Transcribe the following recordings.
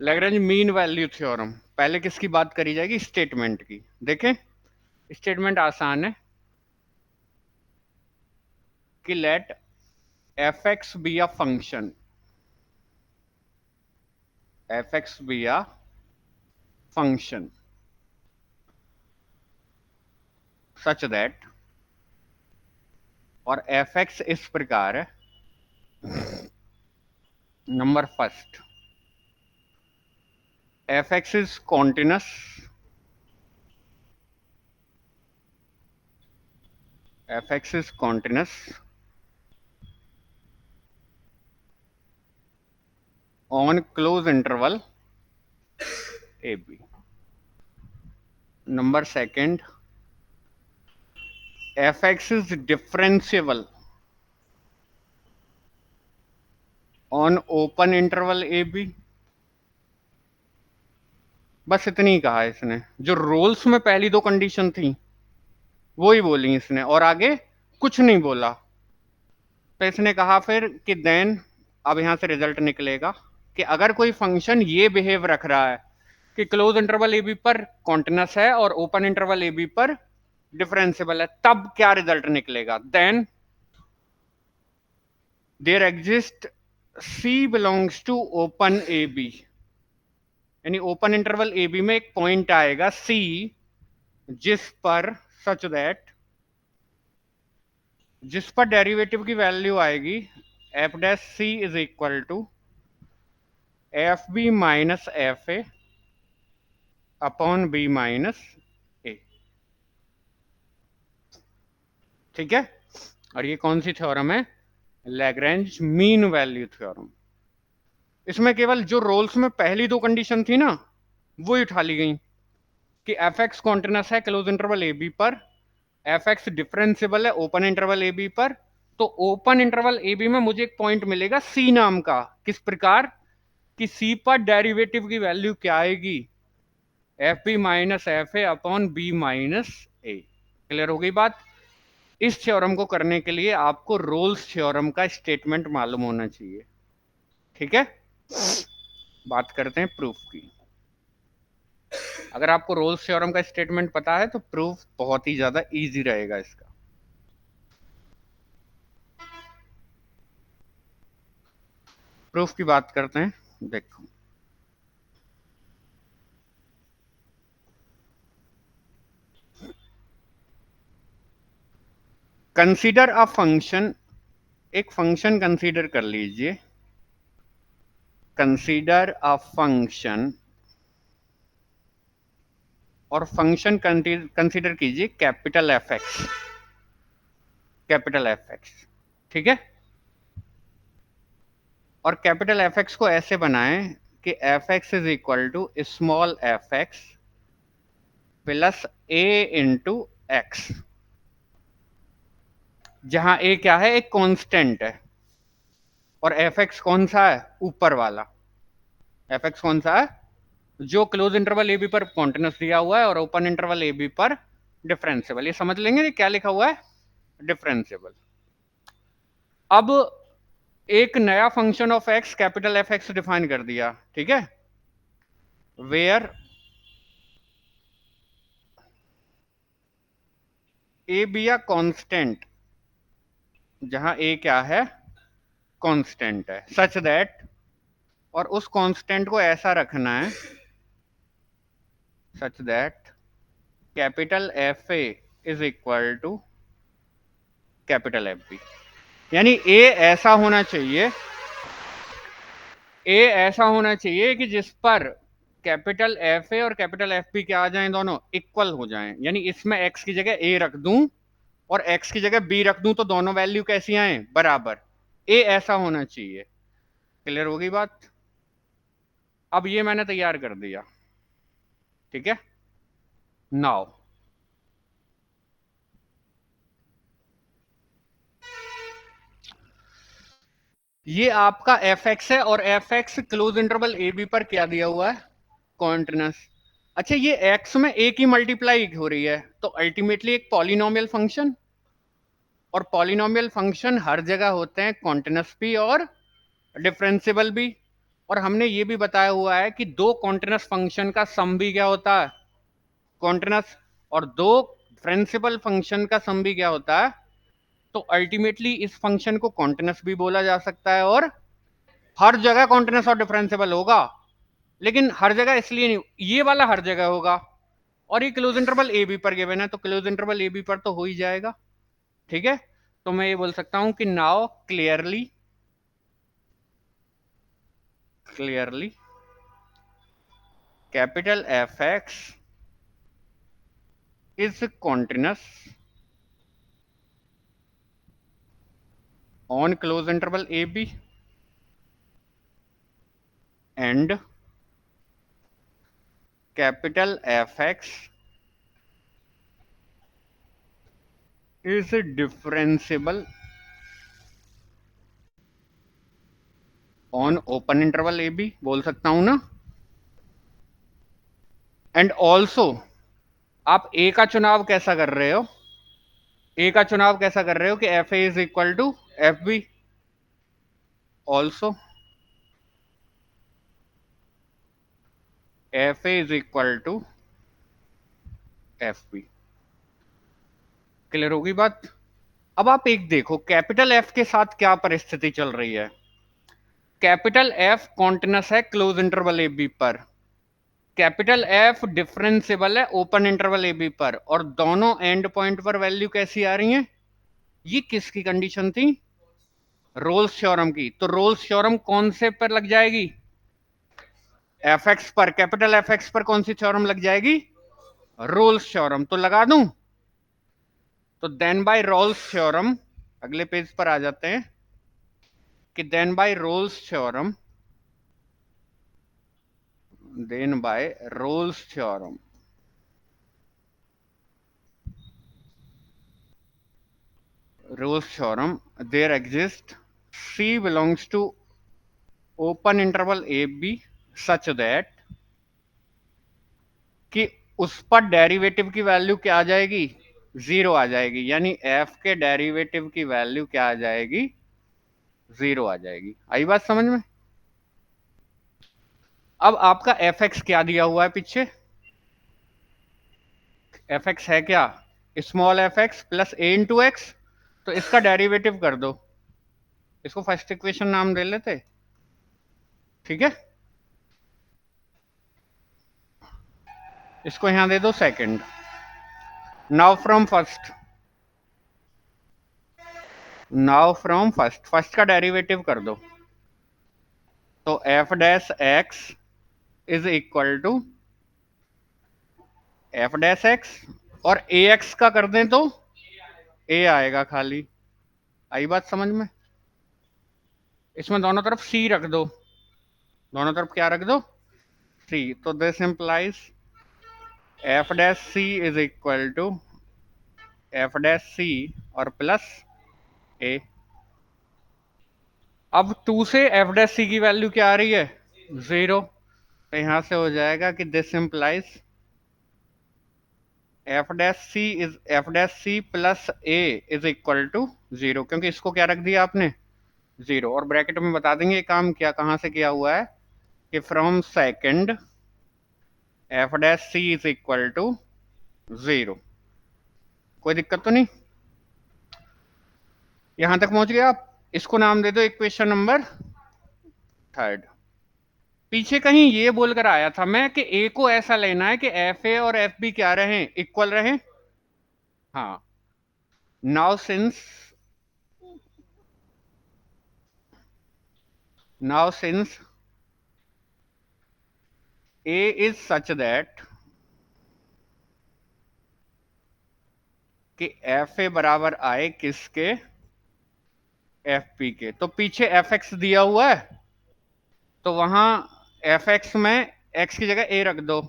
Lagrange mean value theorem. पहले किसकी बात करी जाएगी? स्टेटमेंट की। देखें, स्टेटमेंट आसान है कि let f x be a function, f x be a function such that, और एफ एक्स इस प्रकार है। Number first, f x is continuous, f x is continuous on close interval AB. Number second, fx is differentiable on open interval AB. बस इतनी ही कहा इसने। जो roles में पहली दो कंडीशन थी वो ही बोली इसने, और आगे कुछ नहीं बोला। तो इसने कहा फिर कि देन, अब यहां से रिजल्ट निकलेगा कि अगर कोई फंक्शन ये बिहेव रख रहा है कि क्लोज इंटरवल AB पर कॉन्टिन्यूस है और ओपन इंटरवल AB पर डिफरेंशियल है, तब क्या रिजल्ट निकलेगा? Then there exist C belongs to open AB, यानी ओपन इंटरवल AB में एक पॉइंट आएगा C, जिस पर सच दैट, जिस पर डेरिवेटिव की वैल्यू आएगी f dash c is equal to f b minus f a upon b minus a. ठीक है, और ये कौन सी थ्योरम है? Lagrange mean value theorem. इसमें केवल जो रोल्स में पहली दो कंडीशन थी ना वो ही उठा ली गई कि एफ एक्स कॉन्टिन्यूस है क्लोज इंटरवल ए बी पर, एफ एक्स डिफरेंशियबल है ओपन इंटरवल ए बी पर। तो ओपन इंटरवल ए बी में मुझे एक पॉइंट मिलेगा सी नाम का। किस प्रकार कि सी पर डेरिवेटिव की वैल्यू क्या आएगी? F b minus f a upon b minus a. Clear हो गई बात? इस थ्योरम को करने के लिए आपको रोल्स थ्योरम का स्टेटमेंट मालूम होना चाहिए। ठीक है, बात करते हैं प्रूफ की। अगर आपको रोल्स थ्योरम का स्टेटमेंट पता है तो प्रूफ बहुत ही ज्यादा इजी रहेगा इसका। प्रूफ की बात करते हैं। देखो, कंसीडर अ फंक्शन, एक फंक्शन कंसीडर कर लीजिए। कंसीडर अ फंक्शन, और फंक्शन कंसीडर कीजिए capital F x, capital F x. ठीक है, और कैपिटल एफ एक्स को ऐसे बनाएं कि f x is equal to small f x plus a into x, जहां ए क्या है? एक कांस्टेंट है, और एफ एक्स कौन सा है? ऊपर वाला। एफ एक्स कौन सा है? जो क्लोज इंटरवल ए बी पर कॉन्टिन्यूस दिया हुआ है और ओपन इंटरवल ए बी पर डिफरेंशियबल। ये समझ लेंगे ये क्या लिखा हुआ है? डिफरेंशियबल। अब एक नया function of x capital F x define कर दिया। ठीक है, where a be a constant, जहां ए क्या है? कांस्टेंट है, सच दैट, और उस कांस्टेंट को ऐसा रखना है such that capital F a is equal to capital F b. यानी ए ऐसा होना चाहिए, ए ऐसा होना चाहिए कि जिस पर कैपिटल एफ ए और कैपिटल एफ बी क्या आ जाएं? दोनों इक्वल हो जाएं। यानी इसमें एक्स की जगह ए रख दूं और एक्स की जगह बी रख दूं तो दोनों वैल्यू कैसी आए? बराबर। ए ऐसा होना चाहिए। क्लियर होगी बात? अब ये मैंने तैयार कर दिया। ठीक है, नाउ ये आपका एफ एक्स है और f x close interval a b पर क्या दिया हुआ है? कॉन्टिन्यूस। अच्छा, ये एक्स में ए की मल्टीप्लाई हो रही है तो अल्टीमेटली एक पॉलिनोमियल फंक्शन, और पॉलिनोमियल फंक्शन हर जगह होते हैं कॉन्टिन्यूस भी और डिफरेंशियबल भी। और हमने ये भी बताया हुआ है कि दो कॉन्टिन्यूस फंक्शन का सम भी क्या होता है, कॉन्टिन्यूस, और दो डिफरेंशिएबल फंक्शन का सम भी क्या होता है। तो अल्टीमेटली इस फंक्शन को कॉन्टिन्यूस भी बोला जा सकता है, और हर जगह कॉन्टिन्यूस और डिफरेंशिएबल होगा, लेकिन हर जगह इसलिए नहीं, ये वाला हर जगह होगा, और ये क्लोज इंटरवल ए बी पर गिवन है, तो क्लोज इंटरवल ए बी पर तो हो ही जाएगा। ठीक है, तो मैं ये बोल सकता हूं कि now clearly capital F x is continuous on close interval a b and capital F x is differentiable on open interval a b, बोल सकता हूं ना। एंड ऑल्सो आप ए का चुनाव कैसा कर रहे हो, ए का चुनाव कैसा कर रहे हो कि f a is equal to f b, also f a is equal to f b. Clear होगी बात। अब आप एक देखो कैपिटल एफ के साथ क्या परिस्थिति चल रही है। कैपिटल एफ कॉन्टिन्यूस है क्लोज इंटरवल ए बी पर, कैपिटल एफ डिफरेंशिएबल है ओपन इंटरवल ए बी पर, और दोनों एंड पॉइंट पर वैल्यू कैसी आ रही है। ये किसकी कंडीशन थी, रोल्स थ्योरम की। तो रोल्स थ्योरम कौन से पर लग जाएगी, एफ एक्स पर, कैपिटल एफ एक्स पर कौन सी थ्योरम लग जाएगी, रोल्स थ्योरम। तो लगा दूं, तो देन बाय रोल्स थ्योरम, अगले पेज पर आ जाते हैं कि then by Rolle's theorem, then by Rolle's theorem there exists C belongs to open interval a b such that कि उस पर डेरिवेटिव की वैल्यू क्या आ जाएगी, जीरो आ जाएगी, यानी f के डेरिवेटिव की वैल्यू क्या आ जाएगी, जीरो आ जाएगी। आई बात समझ में। अब आपका एफ एक्स क्या दिया हुआ है पीछे, एफ एक्स है क्या, small f x plus a into x, तो इसका डेरिवेटिव कर दो, इसको फर्स्ट इक्वेशन नाम दे लेते। ठीक है, इसको यहां दे दो second. Now from first, first का डेरिवेटिव कर दो, तो f dash x is equal to f dash x, और ए एक्स का कर दें तो ए आएगा खाली। आई बात समझ में। इसमें दोनों तरफ सी रख दो, दोनों तरफ क्या रख दो, सी। तो this implies f dash c is equal to f dash c और प्लस ए। अब 2 से एफ डैश सी की वैल्यू क्या आ रही है, जीरो, तो यहां से हो जाएगा कि this implies f dash c plus a is equal to zero, क्योंकि इसको क्या रख दिया आपने, जीरो। और ब्रैकेट में बता देंगे काम क्या कहां से किया हुआ है कि from second f dash c is equal to zero. कोई दिक्कत तो नहीं, यहां तक पहुंच गए आप। इसको नाम दे दो इक्वेशन नंबर थर्ड। पीछे कहीं ये बोलकर आया था मैं कि ए को ऐसा लेना है कि एफ ए और एफ बी क्या रहे, इक्वल रहे। हाँ, now since A is such that कि एफ ए बराबर आए किसके, एफ पी के। तो पीछे एफ एक्स दिया हुआ है, तो वहां एफ एक्स में एक्स की जगह ए रख दो,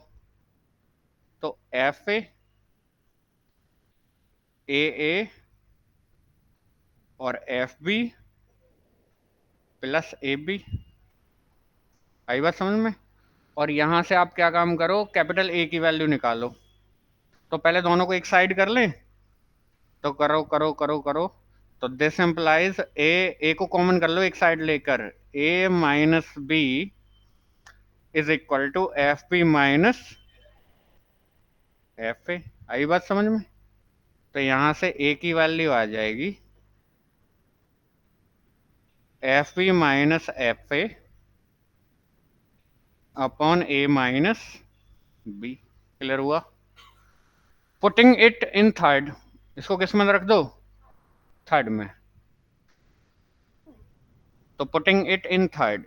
तो एफ ए और f b plus a b. आई बात समझ में। और यहां से आप क्या काम करो, कैपिटल ए की वैल्यू निकालो। तो पहले दोनों को एक साइड कर लें, तो करो करो करो करो, तो दिस एम्प्लाइज ए को कॉमन कर लो एक साइड लेकर, a minus b is equal to f b minus f a. आई बात समझ में? तो यहां से ए की वैल्यू आ जाएगी f b minus f a upon a minus b. Clear हुआ? पुटिंग इट इन थर्ड, इसको किस में रख दो? थर्ड में। तो putting it in third,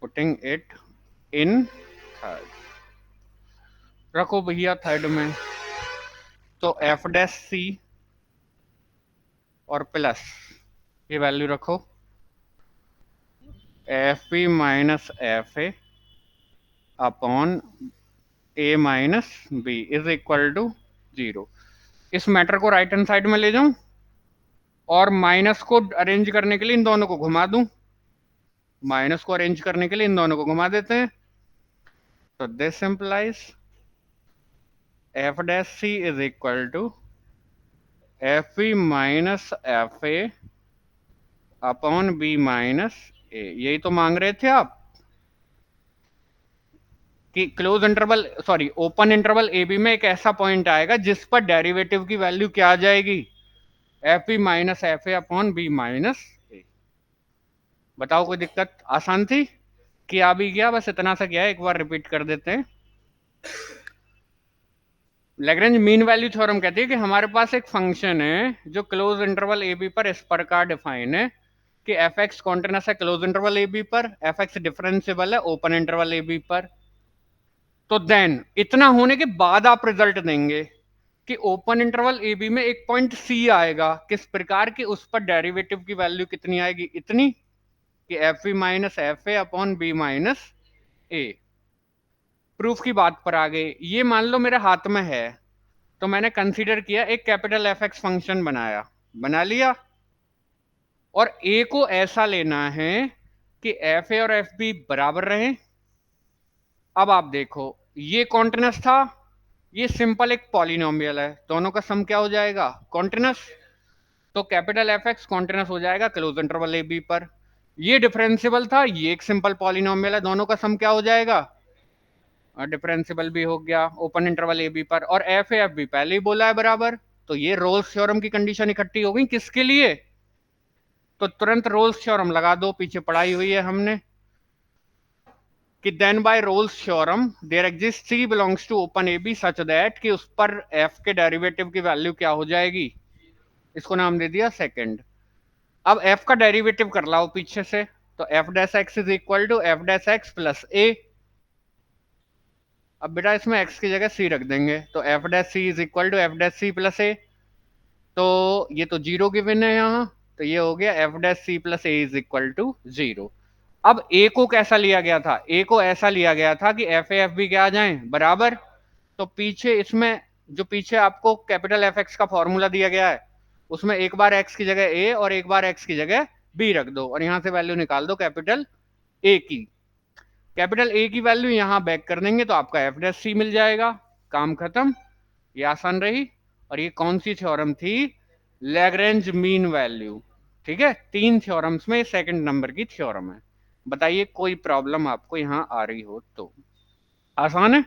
putting it in third, रखो भैया थर्ड में। तो एफ डैश सी और प्लस ये वैल्यू रखो f b minus f a upon a minus b is equal to 0। इस मैटर को राइट हैंड साइड में ले जाऊं और माइनस को अरेंज करने के लिए इन दोनों को घुमा दूं। माइनस को अरेंज करने के लिए इन दोनों को घुमा देते हैं। तो this implies f dash c is equal to f b minus f a upon b minus a. यही तो मांग रहे थे आप कि close interval sorry open interval a b में एक ऐसा पॉइंट आएगा जिस पर डेरिवेटिव की वैल्यू क्या आ जाएगी? F b minus f a upon b minus a. बताओ कोई दिक्कत? आसान थी कि आ भी गया, बस इतना सा क्या है, एक बार रिपीट कर देते हैं। लैग्रेंज मीन वैल्यू थ्योरम कहती है कि हमारे पास एक फंक्शन है जो क्लोज इंटरवल ए बी पर इस प्रकार डिफाइन है कि एफ एक्स कॉन्टिन्यूअस है क्लोज इंटरवल ए बी पर, एफ एक्स डिफरेंशिएबल है ओपन इंटरवल ए बी पर। तो देन इतना होने के बाद आप रिजल्ट देंगे कि ओपन इंटरवल ए बी में एक पॉइंट सी आएगा, किस प्रकार की? उस पर डेरिवेटिव की वैल्यू कितनी आएगी? इतनी कि f b minus f a upon b minus a. Proof की बात पर आ गए। ये मान लो मेरे हाथ में है, तो मैंने कंसीडर किया एक कैपिटल एफ एक्स फंक्शन बनाया, बना लिया, और ए को ऐसा लेना है कि एफ ए और एफ बी बराबर रहे। अब आप देखो ये कॉन्टिन्यूअस था, ये सिंपल एक पॉलिनोमियल है, दोनों का सम क्या हो जाएगा? कॉन्टिन्यूअस। तो कैपिटल एफ एक्स कॉन्टिन्यूअस हो जाएगा क्लोज इंटरवल ए बी पर। ये डिफरेंशियबल था, ये एक सिंपल पॉलिनोमियल है, दोनों का सम क्या हो जाएगा? डिफरेंशियबल भी हो गया ओपन इंटरवल ए बी पर। और एफ ए एफ बी पहले ही बोला है बराबर। तो ये रोल्स थ्योरम की कंडीशन इकट्ठी हो गई किसके लिए? तो तुरंत रोल्स थ्योरम लगा दो, पीछे पढ़ाई हुई है हमने कि then by Rolle's theorem there exist c belongs to open a b such that कि उस पर एफ के डेरिवेटिव की वैल्यू क्या हो जाएगी? इसको नाम दे दिया सेकंड। अब एफ का डेरिवेटिव कर लाओ पीछे से। तो f dash x is equal to f dash x plus a. अब बेटा इसमें एक्स की जगह सी रख देंगे, तो f dash c is equal to f dash c plus a. तो ये तो जीरो गिवन है यहाँ, तो ये हो गया f dash c plus a is equal to 0। अब ए को कैसा लिया गया था? ए को ऐसा लिया गया था कि एफ ए एफ बी क्या आ जाए? बराबर। तो पीछे इसमें जो पीछे आपको कैपिटल एफ एक्स का फॉर्मूला दिया गया है उसमें एक बार एक्स की जगह ए और एक बार एक्स की जगह बी रख दो, और यहां से वैल्यू निकाल दो कैपिटल ए की। कैपिटल ए की वैल्यू यहां बैक कर देंगे तो आपका एफ डैश सी मिल जाएगा। काम खत्म। ये आसान रही। और ये कौन सी थ्योरम थी? Lagrange mean value. ठीक है, 3 थ्योरम्स में सेकंड नंबर की थ्योरम है। बताइए कोई प्रॉब्लम आपको यहां आ रही हो तो? आसान है।